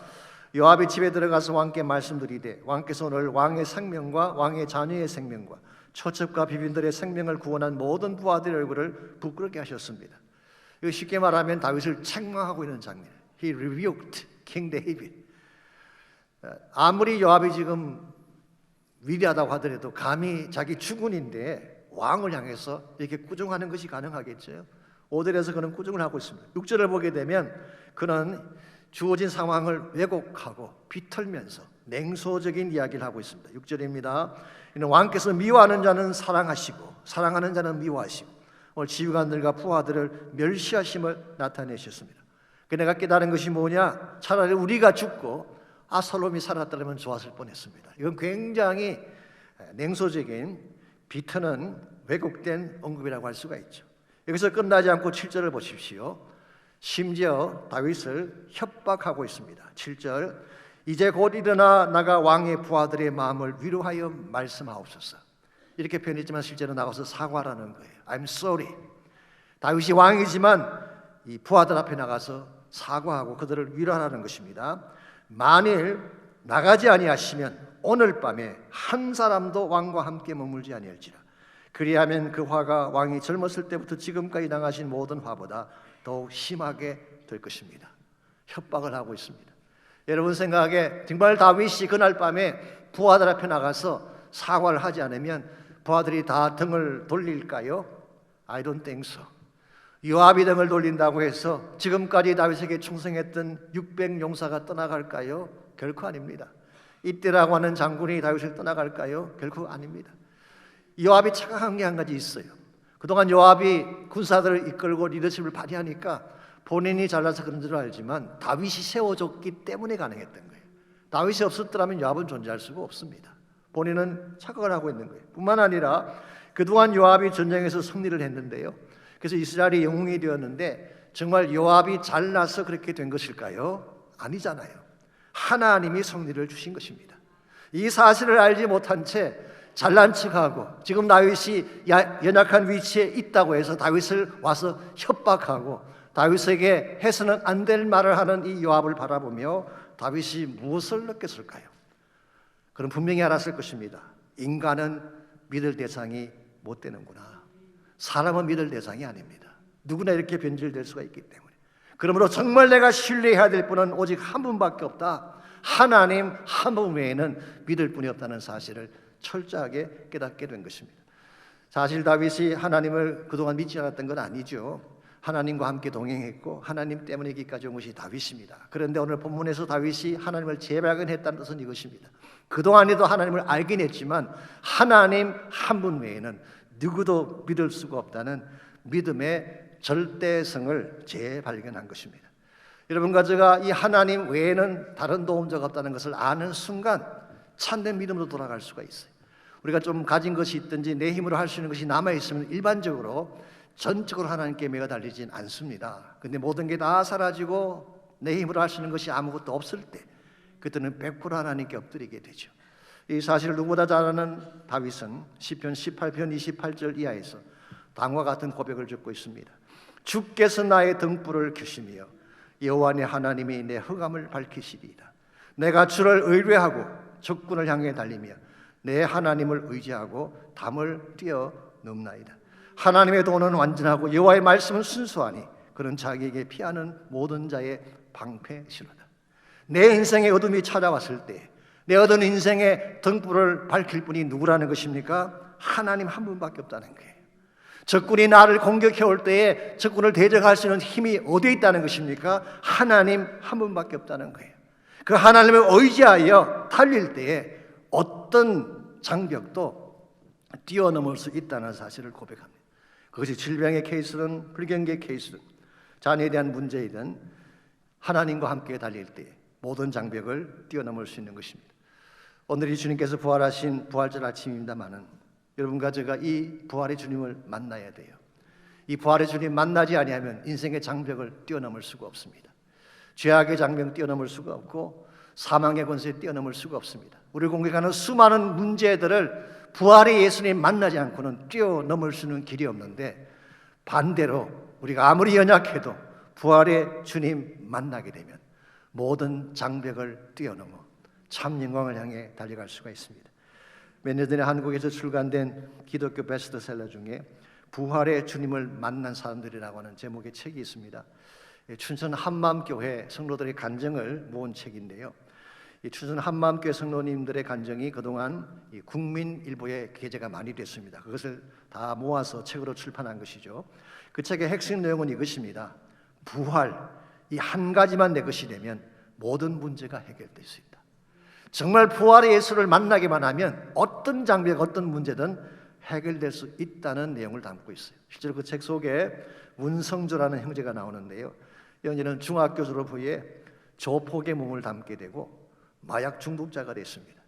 요압이 집에 들어가서 왕께 말씀드리되 왕께서 오늘 왕의 생명과 왕의 자녀의 생명과 초첩과 비빈들의 생명을 구원한 모든 부하들의 얼굴을 부끄럽게 하셨습니다. 이거 쉽게 말하면 다윗을 책망하고 있는 장면. He rebuked King David. 아무리 요압이 지금 위대하다고 하더라도 감히 자기 주군인데 왕을 향해서 이렇게 꾸중하는 것이 가능하겠죠. 5절에서 그는 꾸중을 하고 있습니다. 6절을 보게 되면 그는 주어진 상황을 왜곡하고 비틀면서 냉소적인 이야기를 하고 있습니다. 6절입니다. 이는 왕께서 미워하는 자는 사랑하시고 사랑하는 자는 미워하시고 오늘 지휘관들과 부하들을 멸시하심을 나타내셨습니다. 내가 깨달은 것이 뭐냐? 차라리 우리가 죽고 압살롬이 살았더라면 좋았을 뻔했습니다. 이건 굉장히 냉소적인 비트는 왜곡된 언급이라고 할 수가 있죠. 여기서 끝나지 않고 7절을 보십시오. 심지어 다윗을 협박하고 있습니다. 7절, 이제 곧 일어나 나가 왕의 부하들의 마음을 위로하여 말씀하옵소서. 이렇게 표현했지만 실제로 나가서 사과라는 거예요. I'm sorry. 다윗이 왕이지만 이 부하들 앞에 나가서 사과하고 그들을 위로하라는 것입니다. 만일 나가지 아니하시면 오늘 밤에 한 사람도 왕과 함께 머물지 아니할지라. 그리하면 그 화가 왕이 젊었을 때부터 지금까지 당하신 모든 화보다 더욱 심하게 될 것입니다. 협박을 하고 있습니다. 여러분 생각에 정말 다윗이 그날 밤에 부하들 앞에 나가서 사과를 하지 않으면 부하들이 다 등을 돌릴까요? I don't think so. 요압이 등을 돌린다고 해서 지금까지 다윗에게 충성했던 600 용사가 떠나갈까요? 결코 아닙니다. 이때라고 하는 장군이 다윗을 떠나갈까요? 결코 아닙니다. 요압이 착각한 게 한 가지 있어요. 그동안 요압이 군사들을 이끌고 리더십을 발휘하니까 본인이 잘나서 그런 줄 알지만 다윗이 세워줬기 때문에 가능했던 거예요. 다윗이 없었더라면 요압은 존재할 수가 없습니다. 본인은 착각을 하고 있는 거예요. 뿐만 아니라 그동안 요압이 전쟁에서 승리를 했는데요, 그래서 이스라엘이 영웅이 되었는데 정말 요압이 잘나서 그렇게 된 것일까요? 아니잖아요. 하나님이 승리를 주신 것입니다. 이 사실을 알지 못한 채 잘난 척하고 지금 다윗이 연약한 위치에 있다고 해서 다윗을 와서 협박하고 다윗에게 해서는 안 될 말을 하는 이 요압을 바라보며 다윗이 무엇을 느꼈을까요? 그럼 분명히 알았을 것입니다. 인간은 믿을 대상이 못 되는구나. 사람은 믿을 대상이 아닙니다. 누구나 이렇게 변질될 수가 있기 때문에. 그러므로 정말 내가 신뢰해야 될 분은 오직 한 분밖에 없다. 하나님 한 분 외에는 믿을 분이 없다는 사실을 철저하게 깨닫게 된 것입니다. 사실 다윗이 하나님을 그동안 믿지 않았던 건 아니죠. 하나님과 함께 동행했고 하나님 때문에 여기까지 온 것이 다윗입니다. 그런데 오늘 본문에서 다윗이 하나님을 재발견했다는 뜻은 이것입니다. 그동안에도 하나님을 알긴 했지만 하나님 한 분 외에는 누구도 믿을 수가 없다는 믿음의 절대성을 재발견한 것입니다. 여러분과 제가 이 하나님 외에는 다른 도움자가 없다는 것을 아는 순간 참된 믿음으로 돌아갈 수가 있어요. 우리가 좀 가진 것이 있든지 내 힘으로 할 수 있는 것이 남아있으면 일반적으로 전적으로 하나님께 매달리진 않습니다. 근데 모든 게 다 사라지고 내 힘으로 할 수 있는 것이 아무것도 없을 때 그때는 100% 하나님께 엎드리게 되죠. 이 사실을 누구보다 잘 아는 다윗은 시편 18편 28절 이하에서 다음과 같은 고백을 듣고 있습니다. 주께서 나의 등불을 켜시며 여호와 내 하나님이 내 흑암을 밝히시리이다. 내가 주를 의뢰하고 적군을 향해 달리며 내 하나님을 의지하고 담을 뛰어넘나이다. 하나님의 도는 완전하고 여호와의 말씀은 순수하니 그는 자기에게 피하는 모든 자의 방패시로다. 내 인생의 어둠이 찾아왔을 때 내 어두운 인생의 등불을 밝힐 분이 누구라는 것입니까? 하나님 한 분밖에 없다는 거예요. 적군이 나를 공격해 올 때에 적군을 대적할 수 있는 힘이 어디에 있다는 것입니까? 하나님 한 분밖에 없다는 거예요. 그 하나님을 의지하여 달릴 때에 어떤 장벽도 뛰어넘을 수 있다는 사실을 고백합니다. 그것이 질병의 케이스든 불경기의 케이스든 자녀에 대한 문제이든 하나님과 함께 달릴 때 모든 장벽을 뛰어넘을 수 있는 것입니다. 오늘이 주님께서 부활하신 부활절 아침입니다마는 여러분과 제가 이 부활의 주님을 만나야 돼요. 이 부활의 주님 만나지 아니하면 인생의 장벽을 뛰어넘을 수가 없습니다. 죄악의 장벽 뛰어넘을 수가 없고 사망의 권세에 뛰어넘을 수가 없습니다. 우리를 공격하는 수많은 문제들을 부활의 예수님 만나지 않고는 뛰어넘을 수 있는 길이 없는데 반대로 우리가 아무리 연약해도 부활의 주님 만나게 되면 모든 장벽을 뛰어넘어 참 영광을 향해 달려갈 수가 있습니다. 몇 년 전에 한국에서 출간된 기독교 베스트셀러 중에 부활의 주님을 만난 사람들이라고 하는 제목의 책이 있습니다. 춘천 한마음교회 성도들의 간증을 모은 책인데요. 이 춘천 한마음교회 성도님들의 간증이 그동안 이 국민일보에 게재가 많이 됐습니다. 그것을 다 모아서 책으로 출판한 것이죠. 그 책의 핵심 내용은 이것입니다. 부활, 이 한 가지만 내 것이 되면 모든 문제가 해결될 수 있다. 정말 부활의 예수를 만나기만 하면 어떤 장벽, 어떤 문제든 해결될 수 있다는 내용을 담고 있어요. 실제로 그 책 속에 문성조라는 형제가 나오는데요. 이 형제는 중학교 졸업 후에 조폭의 몸을 담게 되고 마약 중독자가 됐습니다.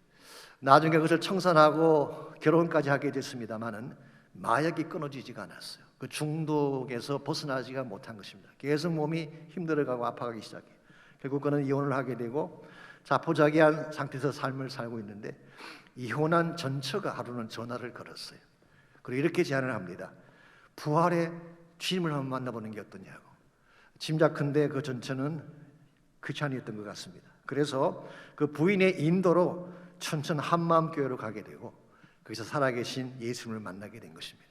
나중에 그것을 청산하고 결혼까지 하게 됐습니다마는 마약이 끊어지지가 않았어요. 그 중독에서 벗어나지가 못한 것입니다. 계속 몸이 힘들어가고 아파가기 시작해요. 결국 그는 이혼을 하게 되고 자포자기한 상태에서 삶을 살고 있는데 이혼한 전처가 하루는 전화를 걸었어요. 그리고 이렇게 제안을 합니다. 부활의 주님을 한번 만나보는 게 어떠냐고. 짐작컨대 그 전처는 귀찮았던 것 같습니다. 그래서 그 부인의 인도로 춘천 한마음교회로 가게 되고 거기서 살아계신 예수님을 만나게 된 것입니다.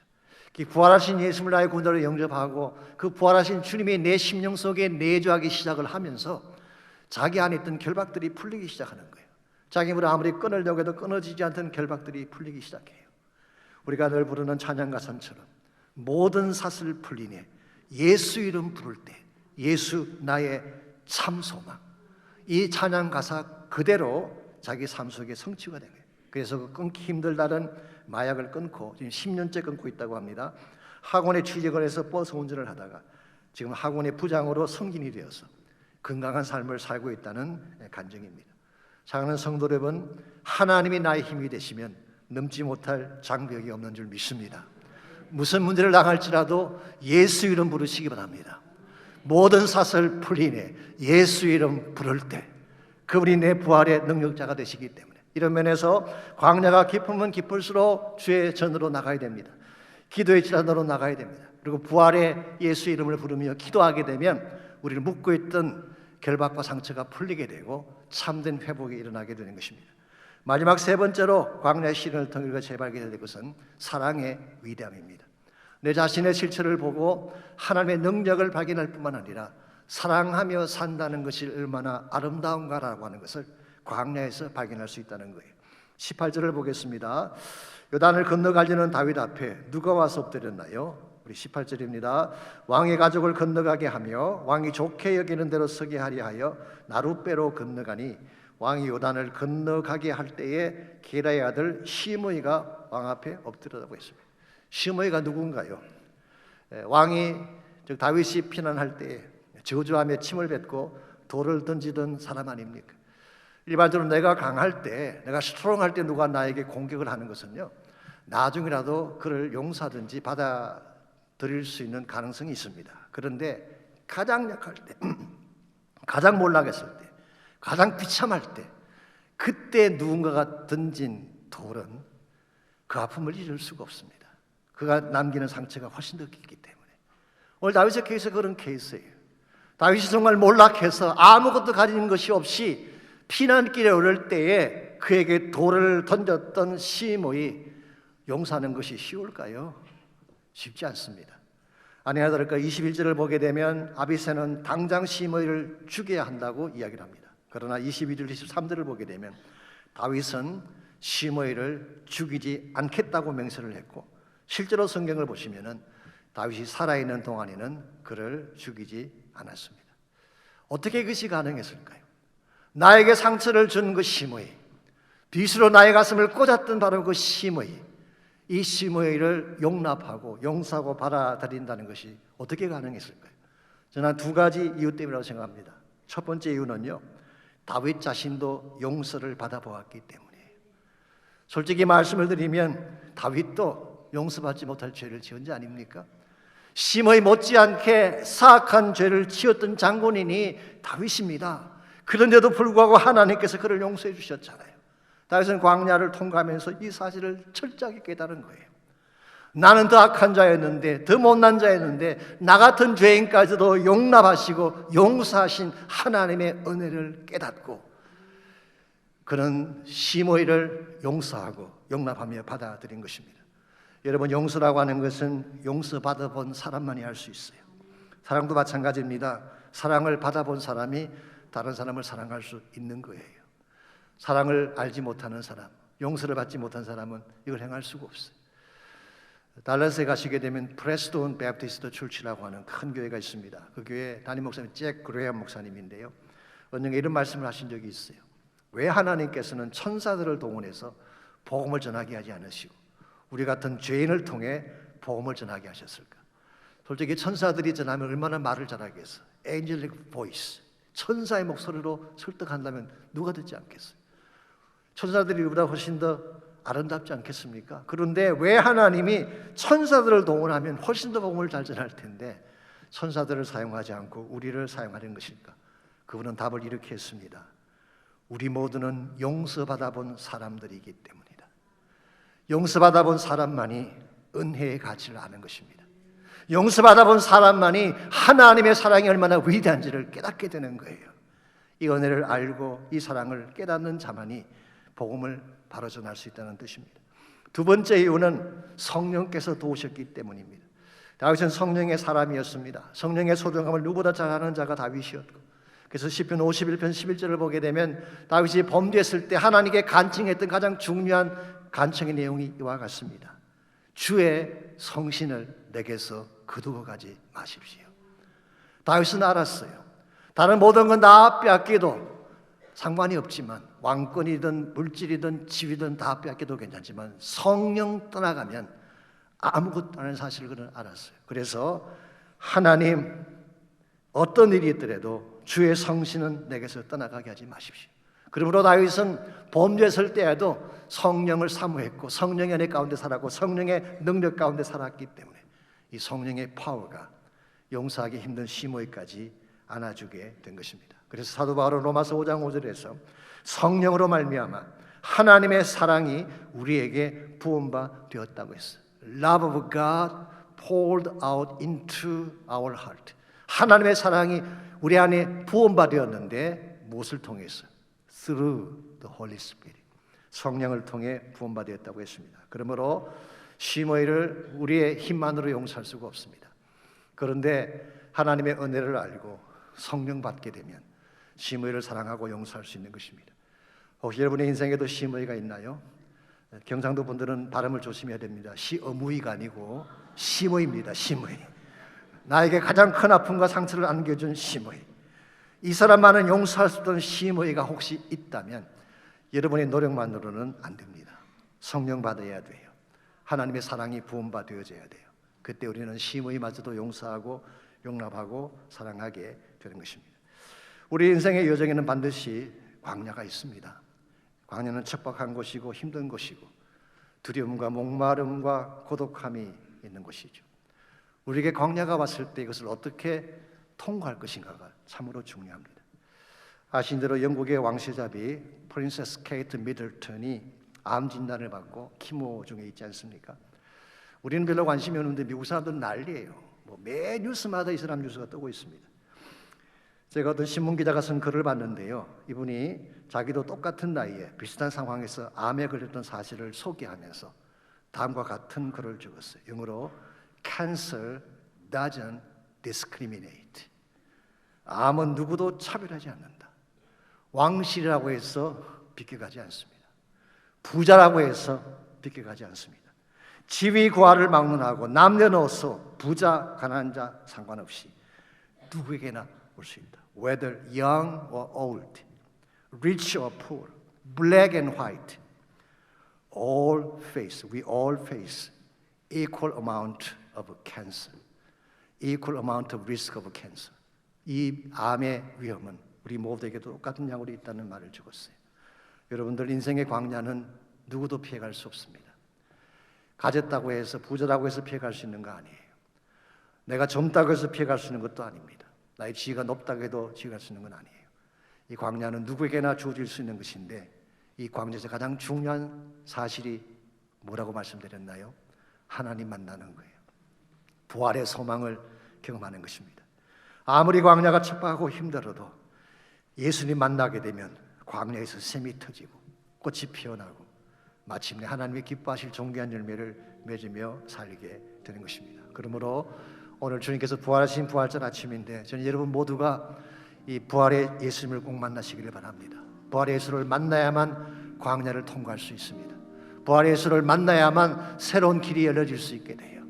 그 부활하신 예수님을 나의 구원자로 영접하고 그 부활하신 주님이 내 심령 속에 내주하기 시작을 하면서 자기 안에 있던 결박들이 풀리기 시작하는 거예요. 자기 힘으로 아무리 끊으려고 해도 끊어지지 않던 결박들이 풀리기 시작해요. 우리가 늘 부르는 찬양가선처럼 모든 사슬 풀리네 예수 이름 부를 때 예수 나의 참 소망, 이 찬양 가사 그대로 자기 삶 속에 성취가 된 거예요. 그래서 그 끊기 힘들다는 마약을 끊고 지금 10년째 끊고 있다고 합니다. 학원에 취직을 해서 버스 운전을 하다가 지금 학원의 부장으로 성진이 되어서 건강한 삶을 살고 있다는 간증입니다. 사랑하는 성도 여러분, 하나님이 나의 힘이 되시면 넘지 못할 장벽이 없는 줄 믿습니다. 무슨 문제를 당할지라도 예수 이름 부르시기 바랍니다. 모든 사슬 풀리네 예수 이름 부를 때 그분이 내 부활의 능력자가 되시기 때문에 이런 면에서 광야가 깊으면 깊을수록 주의 전으로 나가야 됩니다. 기도의 지단으로 나가야 됩니다. 그리고 부활의 예수 이름을 부르며 기도하게 되면 우리를 묶고 있던 결박과 상처가 풀리게 되고 참된 회복이 일어나게 되는 것입니다. 마지막 세 번째로 광야의 시련을 통해 우리가 재발견해야 될 것은 사랑의 위대함입니다. 내 자신의 실체를 보고 하나님의 능력을 발견할 뿐만 아니라 사랑하며 산다는 것이 얼마나 아름다운가라고 하는 것을 광야에서 발견할 수 있다는 거예요. 18절을 보겠습니다. 요단을 건너가려는 다윗 앞에 누가 와서 엎드렸나요? 우리 18절입니다. 왕의 가족을 건너가게 하며 왕이 좋게 여기는 대로 서게 하려 하여 나룻배로 건너가니 왕이 요단을 건너가게 할 때에 게라의 아들 시므이가 왕 앞에 엎드렸다고 했습니다. 시므이가 누군가요? 왕이 즉 다윗이 피난할 때에 저주하며 침을 뱉고 돌을 던지던 사람 아닙니까? 일반적으로 내가 강할 때, 내가 스트롱할 때 누가 나에게 공격을 하는 것은요, 나중이라도 그를 용서하든지 받아들일 수 있는 가능성이 있습니다. 그런데 가장 약할 때, 가장 몰락했을 때, 가장 비참할 때, 그때 누군가가 던진 돌은 그 아픔을 잊을 수가 없습니다. 그가 남기는 상처가 훨씬 더 깊기 때문에. 오늘 다윗의 케이스가 그런 케이스예요. 다윗이 정말 몰락해서 아무것도 가진 것이 없이 피난길에 오를 때에 그에게 돌을 던졌던 시므이 용서하는 것이 쉬울까요? 쉽지 않습니다. 아니나 다를까 21절을 보게 되면 아비새는 당장 시므이를 죽여야 한다고 이야기를 합니다. 그러나 22절, 23절을 보게 되면 다윗은 시므이를 죽이지 않겠다고 맹세를 했고, 실제로 성경을 보시면은 다윗이 살아있는 동안에는 그를 죽이지 않았습니다. 어떻게 그것이 가능했을까요? 나에게 상처를 준 그 시므이, 빗으로 나의 가슴을 꽂았던 바로 그 시므이, 이 시므이를 용납하고 용서하고 받아들인다는 것이 어떻게 가능했을까요? 저는 두 가지 이유 때문이라고 생각합니다. 첫 번째 이유는요, 다윗 자신도 용서를 받아보았기 때문이에요. 솔직히 말씀을 드리면 다윗도 용서받지 못할 죄를 지은 자 아닙니까? 시므이 못지않게 사악한 죄를 지었던 장본인이 다윗입니다. 그런데도 불구하고 하나님께서 그를 용서해 주셨잖아요. 다윗은 광야를 통과하면서 이 사실을 철저하게 깨달은 거예요. 나는 더 악한 자였는데, 더 못난 자였는데 나 같은 죄인까지도 용납하시고 용서하신 하나님의 은혜를 깨닫고 그는 시므이를 용서하고 용납하며 받아들인 것입니다. 여러분, 용서라고 하는 것은 용서받아 본 사람만이 할 수 있어요. 사랑도 마찬가지입니다. 사랑을 받아본 사람이 다른 사람을 사랑할 수 있는 거예요. 사랑을 알지 못하는 사람, 용서를 받지 못한 사람은 이걸 행할 수가 없어요. 달라스에 가시게 되면 프레스톤 베프티스트 출치라고 하는 큰 교회가 있습니다. 그 교회 담임 목사님 잭 그레엄 목사님인데요, 언젠가 이런 말씀을 하신 적이 있어요. 왜 하나님께서는 천사들을 동원해서 복음을 전하게 하지 않으시고 우리 같은 죄인을 통해 복음을 전하게 하셨을까? 솔직히 천사들이 전하면 얼마나 말을 잘하겠어. Angelic voice, 천사의 목소리로 설득한다면 누가 듣지 않겠어요? 천사들이 우리보다 훨씬 더 아름답지 않겠습니까? 그런데 왜 하나님이 천사들을 동원하면 훨씬 더 복음을 잘 전할 텐데 천사들을 사용하지 않고 우리를 사용하는 것일까? 그분은 답을 이렇게 했습니다. 우리 모두는 용서받아 본 사람들이기 때문이다. 용서받아 본 사람만이 은혜의 가치를 아는 것입니다. 용서받아 본 사람만이 하나님의 사랑이 얼마나 위대한지를 깨닫게 되는 거예요. 이 은혜를 알고 이 사랑을 깨닫는 자만이 복음을 바로 전할 수 있다는 뜻입니다. 두 번째 이유는 성령께서 도우셨기 때문입니다. 다윗은 성령의 사람이었습니다. 성령의 소중함을 누구보다 잘 아는 자가 다윗이었고, 그래서 시편 51편 11절을 보게 되면 다윗이 범죄했을 때 하나님께 간청했던 가장 중요한 간청의 내용이 이와 같습니다. 주의 성신을 내게서 거두어 가지 마십시오. 다윗은 알았어요. 다른 모든 건 다 빼앗기도 상관이 없지만, 왕권이든 물질이든 지위든 다 빼앗겨도 괜찮지만 성령 떠나가면 아무것도 아닌 사실을 그는 알았어요. 그래서 하나님, 어떤 일이 있더라도 주의 성신은 내게서 떠나가게 하지 마십시오. 그러므로 다윗은 범죄했을 때에도 성령을 사모했고 성령의 은혜 가운데 살았고 성령의 능력 가운데 살았기 때문에 이 성령의 파워가 용서하기 힘든 시므이까지 안아주게 된 것입니다. 그래서 사도 바울은 로마서 5장 5절에서 성령으로 말미암아 하나님의 사랑이 우리에게 부은 바 되었다고 했어요. Love of God poured out into our heart. 하나님의 사랑이 우리 안에 부은 바 되었는데 무엇을 통해서? Through the Holy Spirit. 성령을 통해 부은 바 되었다고 했습니다. 그러므로 시므이를 우리의 힘만으로 용서할 수가 없습니다. 그런데 하나님의 은혜를 알고 성령 받게 되면 시므이를 사랑하고 용서할 수 있는 것입니다. 혹시 여러분의 인생에도 시므이가 있나요? 경상도 분들은 발음을 조심해야 됩니다. 시어무이가 아니고 심의입니다. 심의. 나에게 가장 큰 아픔과 상처를 안겨준 심의. 이 사람만은 용서할 수 없던 심의가 혹시 있다면 여러분의 노력만으로는 안 됩니다. 성령 받아야 돼요. 하나님의 사랑이 부음받아져야 돼요. 그때 우리는 심의마저도 용서하고 용납하고 사랑하게 되는 것입니다. 우리 인생의 여정에는 반드시 광야가 있습니다. 광야는 척박한 곳이고 힘든 곳이고 두려움과 목마름과 고독함이 있는 곳이죠. 우리에게 광야가 왔을 때 이것을 어떻게 통과할 것인가가 참으로 중요합니다. 아신 대로 영국의 왕세자비 프린세스 케이트 미들턴이 암 진단을 받고 키모 중에 있지 않습니까? 우리는 별로 관심이 없는데 미국 사람들은 난리예요. 매 뉴스마다 이 사람 뉴스가 뜨고 있습니다. 제가 어떤 신문기자가 쓴 글을 봤는데요, 이분이 자기도 똑같은 나이에 비슷한 상황에서 암에 걸렸던 사실을 소개하면서 다음과 같은 글을 적었어요. 영어로 Cancer doesn't discriminate. 암은 누구도 차별하지 않는다. 왕실이라고 해서 비껴가지 않습니다. 부자라고 해서 비껴가지 않습니다. 지위 고하를 막론하고 남녀노소 부자 가난한 자 상관없이 누구에게나 올 수 있다. Whether young or old, rich or poor, black and white, we all face equal amount of cancer, equal amount of risk of cancer. 이 암의 위험은 우리 모두에게도 똑같은 양으로 있다는 말을 적었어요. 여러분들 인생의 광야는 누구도 피해갈 수 없습니다. 가졌다고 해서 부자라고 해서 피해갈 수 있는 거 아니에요. 내가 젊다고 해서 피해갈 수 있는 것도 아닙니다. 나의 지위가 높다고 해도 피해갈 수 있는 건 아니에요. 이 광야는 누구에게나 주어질 수 있는 것인데 이 광야에서 가장 중요한 사실이 뭐라고 말씀드렸나요? 하나님 만나는 거예요. 부활의 소망을 경험하는 것입니다. 아무리 광야가 척박하고 힘들어도 예수님 만나게 되면 광야에서 샘이 터지고 꽃이 피어나고 마침내 하나님이 기뻐하실 존귀한 열매를 맺으며 살게 되는 것입니다. 그러므로 오늘 주님께서 부활하신 부활절 아침인데 저는 여러분 모두가 이 부활의 예수님을 꼭 만나시기를 바랍니다. 부활의 예수를 만나야만 광야를 통과할 수 있습니다. 부활의 예수를 만나야만 새로운 길이 열려질 수 있게 돼요.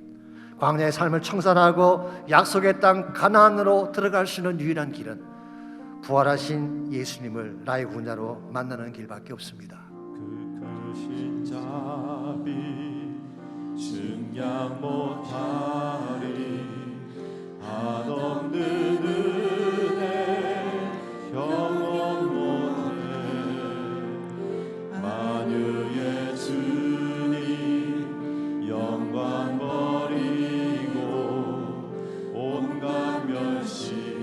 광야의 삶을 청산하고 약속의 땅 가나안으로 들어갈 수 있는 유일한 길은 부활하신 예수님을 나의 구원자로 만나는 길밖에 없습니다. 그 크신 자비 증량 못하리 한없는 은혜 형언 못해 만유의 주님 영광 버리고 온갖 멸시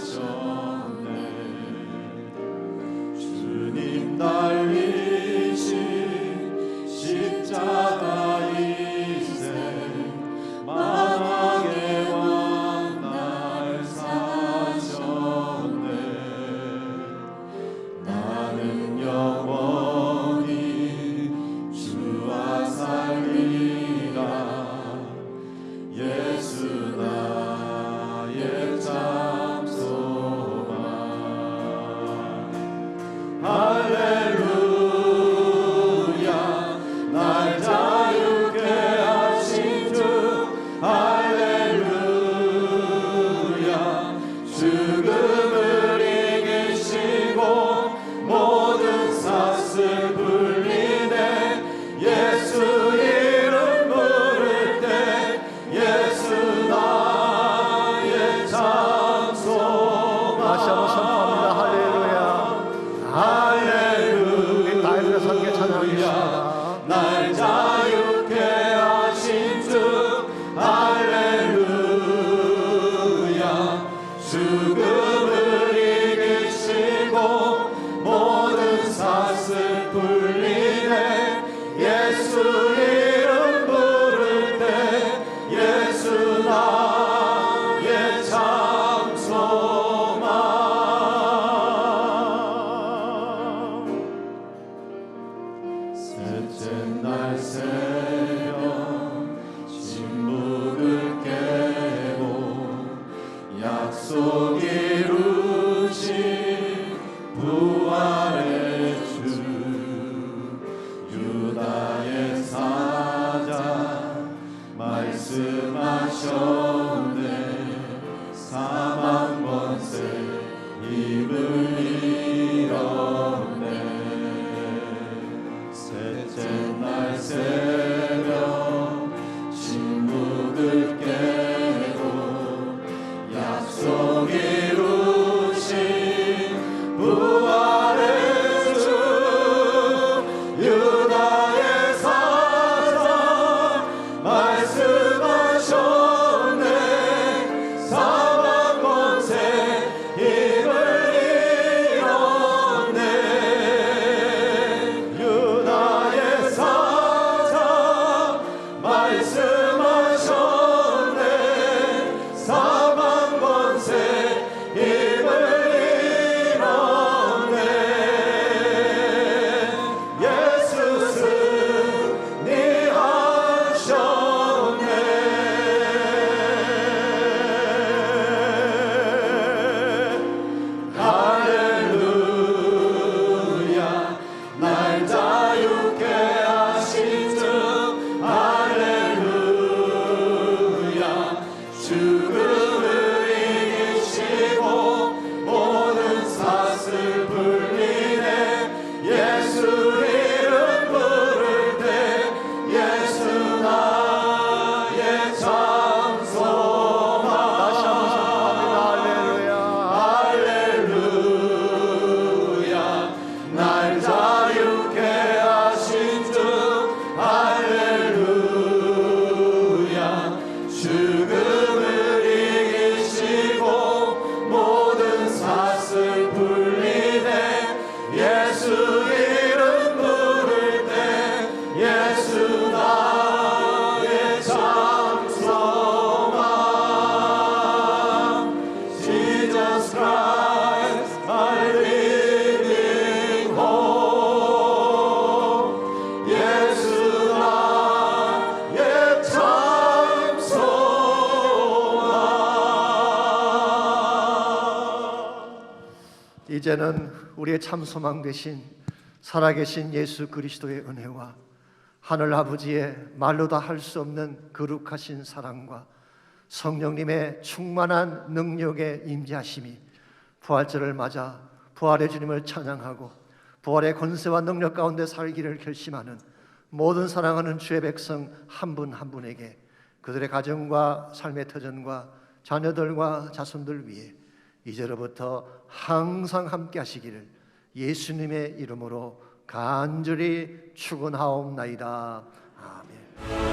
감당하셨네. 주님 달리신 십자가 인생 만왕의 왕 날 사셨네. 나는 영원히 주와 살리라. 예수 나의 참 소망. 할렐루야 날 자유케 하신 주. 할렐루야 죽음을 이기시고 모든 삿을 불리네. 예수 이름 부를 때 예수 나의 참 소망. 다시 한번 선포합니다. 할렐루야. 나의 선계 찬양하겠습니다. 날 자유케 하신 주. 할렐루야 죽음을 이기시고 모든 삿을 불리네. 예수 이름 부를 때 예수 나의 참 소망. 셋째 날 새벽 침묵을 깨고 약속 이루신 부활의 주. 날 자유케 하신 주 할렐루야. 죽음을 이기시고 모든 사슬 풀리네. 예수 이름 부를 때 예수 나의 참 소망. 다시 한번 선포합니다. 할렐루야. 날 자유케 하신 주 할렐루야. 죽음을 이기시고 모든 사슬 풀리네. 예수 이름 부를 때 예수 나의 참 소망. Jesus Christ my living hope. 예수 나의 참 소망. 이제는 우리의 참 소망 되신 살아계신 예수 그리스도의 은혜와 하늘 아버지의 말로 다 할 수 없는 거룩하신 사랑과 성령님의 충만한 능력의 임재하심이 부활절을 맞아 부활의 주님을 찬양하고 부활의 권세와 능력 가운데 살기를 결심하는 모든 사랑하는 주의 백성 한 분 한 분에게 그들의 가정과 삶의 터전과 자녀들과 자손들 위해 이제로부터 항상 함께 하시기를 예수님의 이름으로 간절히 축원하옵나이다. 아멘.